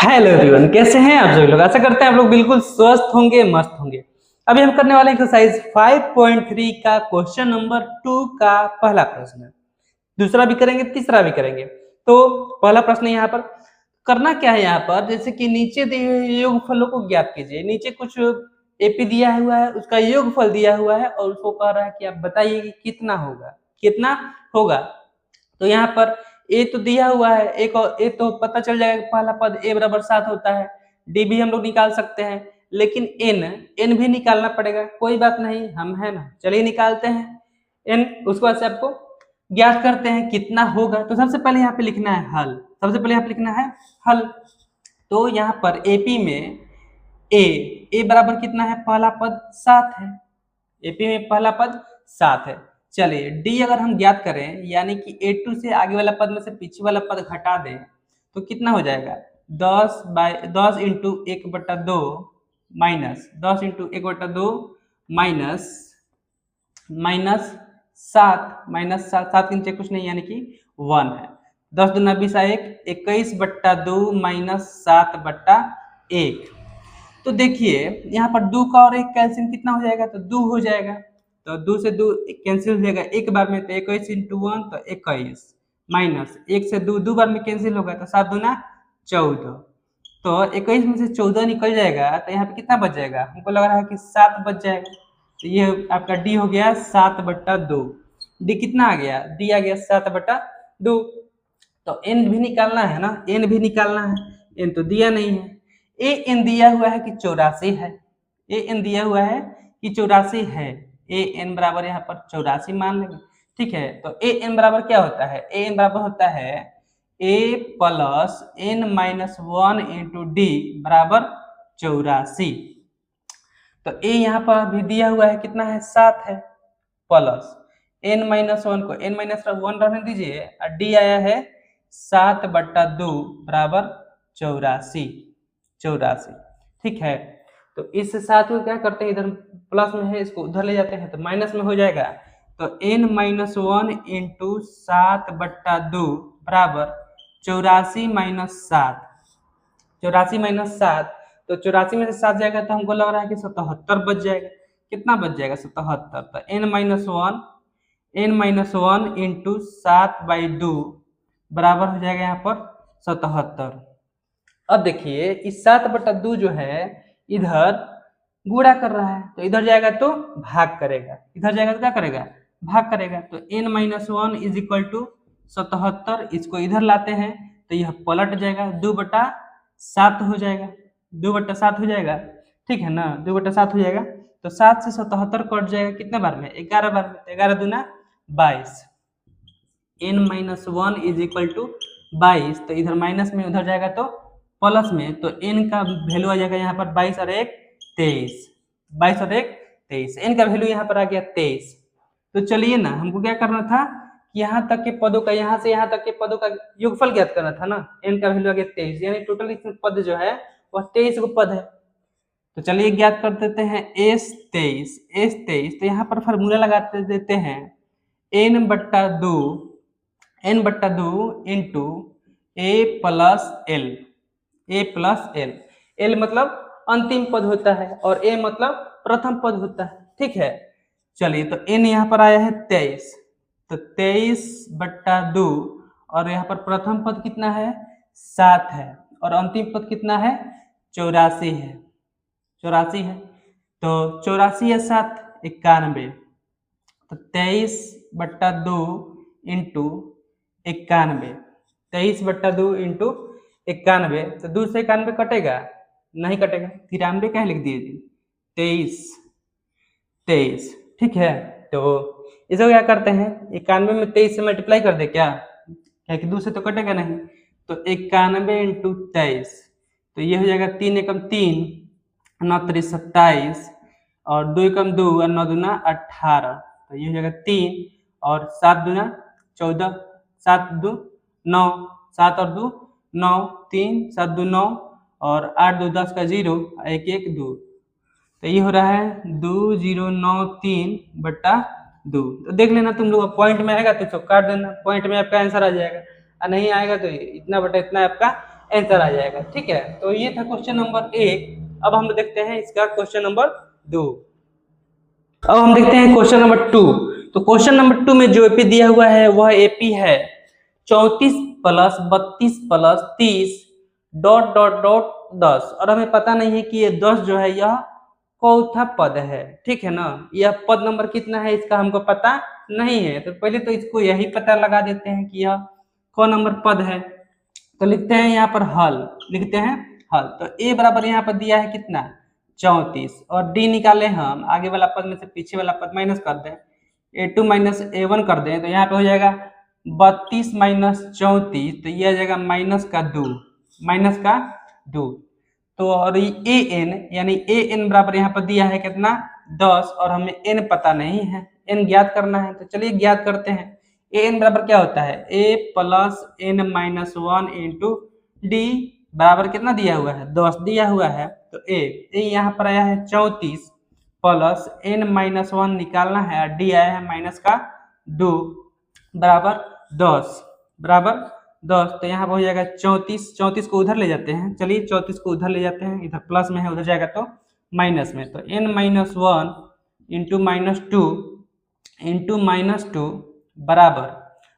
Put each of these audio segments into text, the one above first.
Hello everyone, कैसे हैं आप सभी लोग। आशा करते हैं आप लोग बिल्कुल स्वस्थ होंगे, मस्त होंगे। अभी हम करने वाले एक्सरसाइज 5.3 का क्वेश्चन नंबर 2 का पहला प्रश्न। दूसरा भी करेंगे, तीसरा भी करेंगे। तो पहला प्रश्न यहाँ पर करना क्या है, यहाँ पर जैसे कि नीचे दिए हुए योगफलों को ज्ञात कीजिए। नीचे कुछ एपी दिया हुआ है, उसका योगफल दिया हुआ है और उसको कह रहा है कि आप बताइए कि कितना होगा, कितना होगा। तो यहाँ पर ए तो दिया हुआ है, एक और ए तो पता चल जाएगा पहला पद ए बराबर 7 होता है। डी भी हम लोग निकाल सकते हैं, लेकिन एन भी निकालना पड़ेगा। कोई बात नहीं, हम है ना, चलिए निकालते हैं एन। उसके बाद से आपको ज्ञात करते हैं कितना होगा। तो सबसे पहले यहाँ पे लिखना है हल। सबसे पहले यहाँ पे लिखना है हल। तो यहाँ पर एपी में ए बराबर कितना है, पहला पद 7 है। एपी में पहला पद 7 है। चलिए डी अगर हम ज्ञात करें, यानी कि A2 से आगे वाला पद में से पीछे वाला पद घटा दें तो कितना हो जाएगा, 10 into 1/2 minus 10 into 1/2 minus minus 7 के नीचे कुछ नहीं, यानी कि 1 है। 10 दूना 20 1, 21/2 माइनस 7/1। तो देखिए यहाँ पर 2 का और 1 कैल्सियम कितना हो जाएगा, तो 2 हो जाएगा। तो 2 से 2 कैंसिल हो जाएगा एक बार में, तो 21 इंटू 1 तो 21 माइनस 1 से 2 बार में कैंसिल होगा, तो 7 दूना 14। तो 21 में से 14 निकल जाएगा, तो यहाँ पे कितना बच जाएगा, हमको लग रहा है कि 7 बच जाएगा। तो ये आपका डी हो गया 7/2। डी कितना आ गया, डी आ गया 7/2। तो एन भी निकालना है ना, एन भी निकालना है। एन तो दिया नहीं है। ए एन दिया हुआ है कि 84 है। ए एन दिया हुआ है कि 84 है। ए एन बराबर यहाँ पर 84 मान लेंगे, ठीक है। तो ए एन बराबर क्या होता है, ए एन बराबर होता है a plus n minus 1 into d बराबर 84। तो ए यहाँ पर भी दिया हुआ है कितना है, 7 है, प्लस एन माइनस 1 को एन माइनस 1 रहने दीजिए, और डी आया है 7/2 बराबर 84। ठीक है। तो इस साथ में क्या करते हैं, इधर प्लस में है, इसको उधर ले जाते हैं तो माइनस में हो जाएगा। तो n माइनस 1 इंटू 7/2 बराबर 84 माइनस 7। 84 माइनस 7, तो 84 में से 7 जाएगा तो हमको लग रहा है कि 77 बच जाएगा। कितना बच जाएगा, 77। तो n माइनस 1 इंटू 7/2 बराबर हो जाएगा यहाँ पर 77। अब देखिए इस 7/2 जो है इधर गुणा कर रहा है, तो इधर जाएगा तो भाग करेगा, इधर जाएगा तो क्या करेगा, भाग करेगा। तो n minus 1 is equal to 77। इसको इधर लाते हैं तो यह पलट जाएगा, 2/7 हो जाएगा, 2/7 हो जाएगा, ठीक है ना, 2/7 हो जाएगा। तो 7 से 77 कट जाएगा कितने बार में, 11 बार में। 11 दूना 22। n minus 1 is equal to 22। तो इधर माइनस में, उधर जाएगा तो प्लस में, तो n का वैल्यू आ जाएगा यहाँ पर 22 और 1 23। 22 और 1 23, n का वैल्यू यहाँ पर आ गया 23। तो चलिए ना, हमको क्या करना था कि यहाँ तक के पदों का, यहाँ से यहाँ तक के पदों का योगफल ज्ञात करना था ना। n का वैल्यू आ गया 23, यानी टोटल इसमें पद जो है वह 23 गो पद है। तो चलिए ज्ञात कर देते हैं S23। तो यहाँ पर फॉर्मूला लगाते देते हैं n/2 into a plus L. L मतलब अंतिम पद होता है और ए मतलब प्रथम पद होता है, ठीक है। चलिए तो n यहाँ पर आया है 23, तो 23/2, और यहाँ पर प्रथम पद कितना है, 7 है, और अंतिम पद कितना है, 84 है। 84 है, तो 84 या 7 91। तो 23/2 इंटू 91, 23/2 इंटू 91। तो 2 से 91 कटेगा, नहीं कटेगा, 93 कहे लिख दिए जी, 23, ठीक है। तो इसको क्या करते हैं, 91 में 23 से मल्टीप्लाई कर दे क्या, क्या कि 2 से तो कटेगा नहीं। तो 91 इंटू 23, तो ये हो जाएगा 3 एकम 3, 9 3 27, और 2 एकम 2 और 9 दूना 18। तो ये हो जाएगा 3 और 7 दूना 14, 7 2 9, 7 और 2 9, 3 7 2 9, और 8 2 10 का 0, 1 1 2। तो ये हो रहा है 2093/2। तो देख लेना तुम लोग, पॉइंट में आएगा तो इसको काट देना, पॉइंट में आपका आंसर आ जाएगा, और नहीं आएगा तो इतना बटा इतना आपका आंसर आ जाएगा। ठीक है, तो ये था क्वेश्चन नंबर 1। अब हम देखते हैं इसका क्वेश्चन नंबर 2। अब हम देखते हैं क्वेश्चन नंबर 2। तो क्वेश्चन नंबर 2 में जो एपी दिया हुआ है वह एपी है 34 plus 32 plus 30 dot dot dot 10, और हमें पता नहीं है कि ये 10 जो है यह चौथा पद है। ठीक है ना, यह पद नंबर कितना है इसका हमको पता नहीं है, तो पहले तो इसको यही पता लगा देते हैं कि यह कौन नंबर पद है। तो लिखते हैं यहाँ पर हल, लिखते हैं हल। तो ए बराबर यहाँ पर दिया है कितना 34, और डी निकाले हम आगे वाला पद में से पीछे वाला पद माइनस कर दें, a2 माइनस a1 कर दें, तो यहाँ पे हो जाएगा 32 माइनस 34, तो ये आ जाएगा माइनस का 2, माइनस का 2। तो और ए एन यानी ए एन बराबर यहाँ पर दिया है कितना 10, और हमें एन पता नहीं है, एन ज्ञात करना है। तो चलिए ज्ञात करते हैं। ए एन बराबर क्या होता है a plus n minus 1 into d, बराबर कितना दिया हुआ है 10 दिया हुआ है। तो ए यहाँ पर आया है 34 प्लस एन माइनस 1 निकालना है, और डी आया है माइनस का 2 बराबर 10, बराबर 10। तो यहाँ पर हो जाएगा 34, 34 को उधर ले जाते हैं, चलिए 34 को उधर ले जाते हैं, इधर प्लस में है उधर जाएगा तो माइनस में। तो n minus 1 into minus 2 into minus 2 बराबर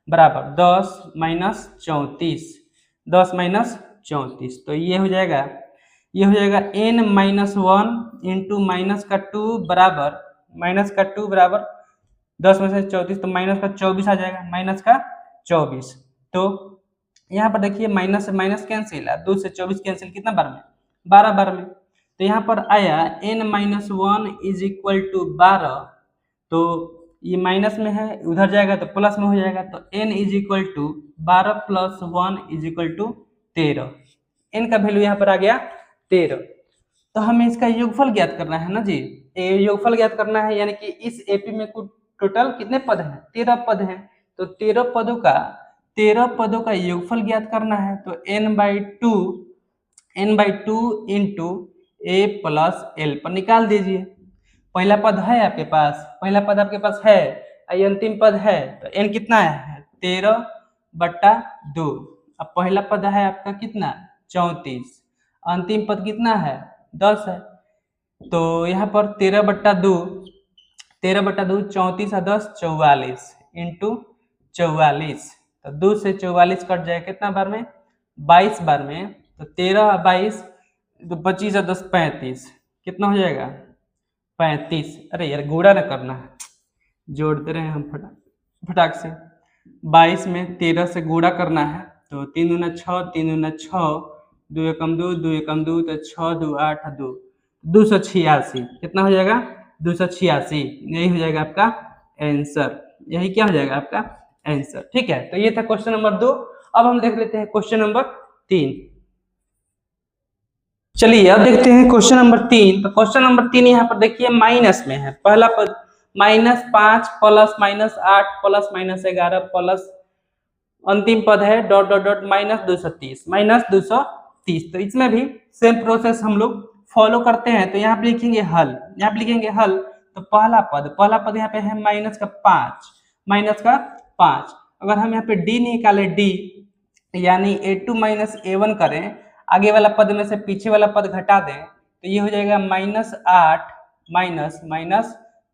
बराबर 10 माइनस 34, 10 माइनस 34। तो ये हो जाएगा एन माइनस 1 इंटू माइनस का 2 बराबर माइनस का 2 बराबर 10 में से 34, तो माइनस का 24 आ जाएगा, माइनस का 24। तो यहाँ पर देखिए माइनस से माइनस कैंसिल, 2 से 24 कैंसिल, कितना बार में 12 बार में। तो यहाँ पर आया n minus 1 is equal to 12, तो ये माइनस में है उधर जाएगा तो प्लस में हो जाएगा। तो n is equal to 12 plus 1 is equal to 13, n का वैल्यू यहाँ पर आ गया 13। तो हमें इसका योगफल ज्ञात करना है ना जी, योगफल ज्ञात करना है, यानी कि इस एपी में कुल टोटल कितने पद हैं 13 पद हैं। तो 13 पदों का योगफल ज्ञात करना है। तो n by two into A plus L पर निकाल दीजिए। पहला पद है आपके पास, पहला पद आपके पास है, ये अंतिम पद है, तो n कितना है 13/2। अब पहला पद है आपका कितना 34, अंतिम पद कितना है 10 है। तो यहाँ पर 13/2, 34 और 10 44 इंटू 44, तो 2 से 44 कट जाए कितना बार में 22 बार में। तो 13 और 22 तो 25 और 10 35, कितना हो जाएगा 35। अरे यार गुणा ना करना है, जोड़ते रहे हम फटाक से। 22 में 13 से गुणा करना है, तो 3 दूना 6, 3 दूना 6, 2 एकम 2, 2 एकम 2, तो 6 2 8 2, 286, कितना हो जाएगा 286। यही हो जाएगा आपका आंसर, यही क्या हो जाएगा आपका आंसर। ठीक है, तो ये था क्वेश्चन नंबर 2। अब हम देख लेते हैं क्वेश्चन नंबर 3। चलिए अब देखते हैं क्वेश्चन नंबर 3। तो क्वेश्चन नंबर 3 यहाँ पर देखिए माइनस में है, पहला पद -5 प्लस -8 प्लस -11 प्लस अंतिम पद है डॉट डॉट डॉट -230। तो इसमें भी सेम प्रोसेस हम लोग फॉलो करते हैं। तो यहाँ पे लिखेंगे हल, यहाँ पे लिखेंगे हल। तो पहला पद यहाँ पे है -5, अगर हम यहाँ पे डी निकाले डी यानी a2 माइनस a1 करें, आगे वाला पद में से पीछे वाला पद घटा दें, तो ये हो जाएगा -8 माइनस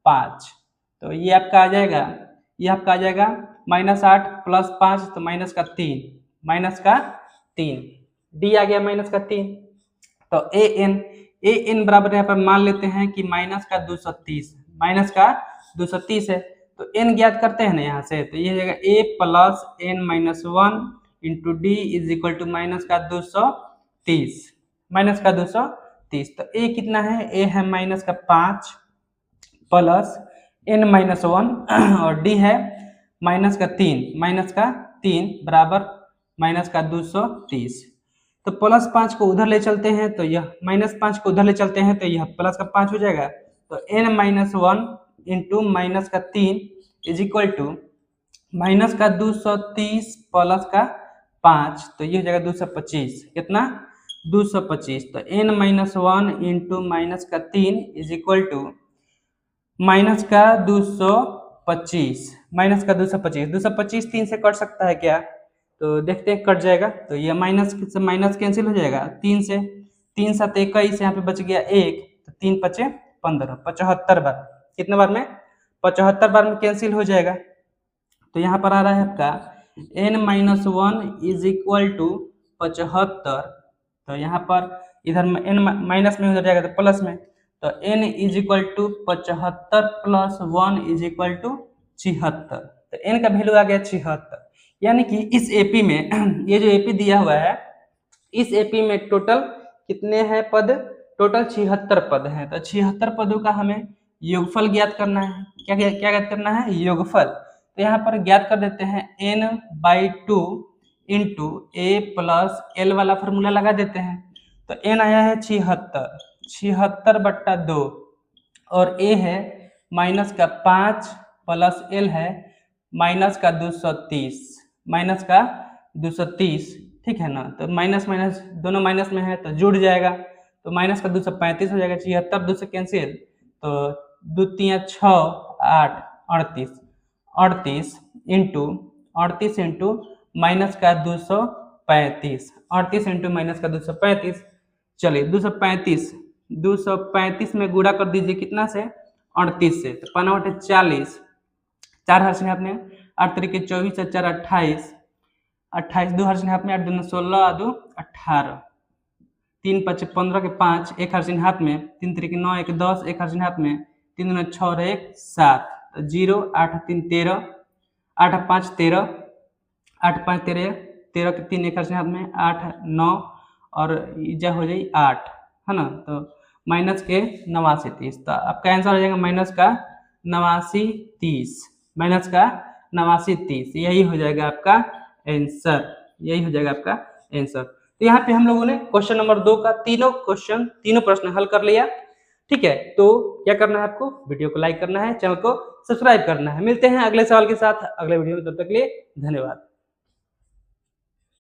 5। तो ये आपका आ जाएगा, -8 प्लस 5, तो माइनस का 3, डी आ गया -3। तो ए एन बराबर यहाँ पर मान लेते हैं कि -230 है। तो n ज्ञात करते हैं ना यहाँ से, तो ये हो जाएगा a plus n minus 1 into d is equal to -230। तो a कितना है, a है -5 प्लस n माइनस 1 और d है -3 बराबर -230। तो प्लस 5 को उधर ले चलते हैं, तो यह -5 को उधर ले चलते हैं, तो यह प्लस का 5 हो जाएगा। तो n minus 1 into -3 is equal to -230 plus का 5, तो ये हो जाएगा 225। कितना 225। तो n minus 1 into -3 is equal to -225, 225 3 से कट सकता है क्या, तो देखते हैं कट जाएगा, तो ये माइनस से माइनस कैंसिल हो जाएगा 3 से, 3 7 21, यहाँ पे बच गया 1, तो 3 5 15, 75 बार, कितने बार में 75 बार में कैंसिल हो जाएगा। तो यहाँ पर आ रहा है आपका n-1 इज इक्वल टू 75, तो यहाँ पर इधर n माइनस में हो जाएगा तो प्लस में, तो n is equal to 75 plus 1 is equal to 76, तो n का वैल्यू आ गया 76। यानी कि इस एपी में ये जो एपी दिया हुआ है, इस एपी में टोटल कितने हैं पद, टोटल 76 पद हैं। तो 76 पदों का हमें योगफल ज्ञात करना है। क्या क्या ज्ञात करना है, योगफल। तो यहाँ पर ज्ञात कर देते हैं n/2 इंटू ए प्लस एल वाला फॉर्मूला लगा देते हैं। तो n आया है 76, 76/2 और a है माइनस का 5 प्लस l है माइनस का 230, माइनस का 230, ठीक है ना। तो माइनस माइनस दोनों माइनस में है तो जुड़ जाएगा, तो माइनस का 235 हो जाएगा, 76 2 से कैंसिल, तो 2 3 6 8 38, 38 इंटू माइनस का 235, 38 इंटू माइनस का 235, चलिए 235 में गुणा कर दीजिए कितना से, 38 से, तो 5/40, 4 हर्ष हाथ में, 8 तरीके 24, 4 28, 28 2 हर्ष हाथ में, 8 2 16, 2 18, 3 5 15 के 5, 1 हर्ष हाथ में, 3 तरीके 9 1 10, 1 हर्ष हाथ में, 3 2 6 और 1 7, तो 0 8 3 13, 8 5 13, 8 5 13, 13 के 3 1 हर्ष हाथ में, 8 9 और इजा हो जाए 8, है ना। तो माइनस के 89 30, तो आपका आंसर हो जाएगा माइनस का 89 30, माइनस का 89 30, यही हो जाएगा आपका आंसर, यही हो जाएगा आपका आंसर। तो यहाँ पे हम लोगों ने क्वेश्चन नंबर 2 का तीनों प्रश्न हल कर लिया। ठीक है, तो क्या करना है आपको, वीडियो को लाइक करना है, चैनल को सब्सक्राइब करना है। मिलते हैं अगले सवाल के साथ अगले वीडियो में, तब तक के लिए धन्यवाद।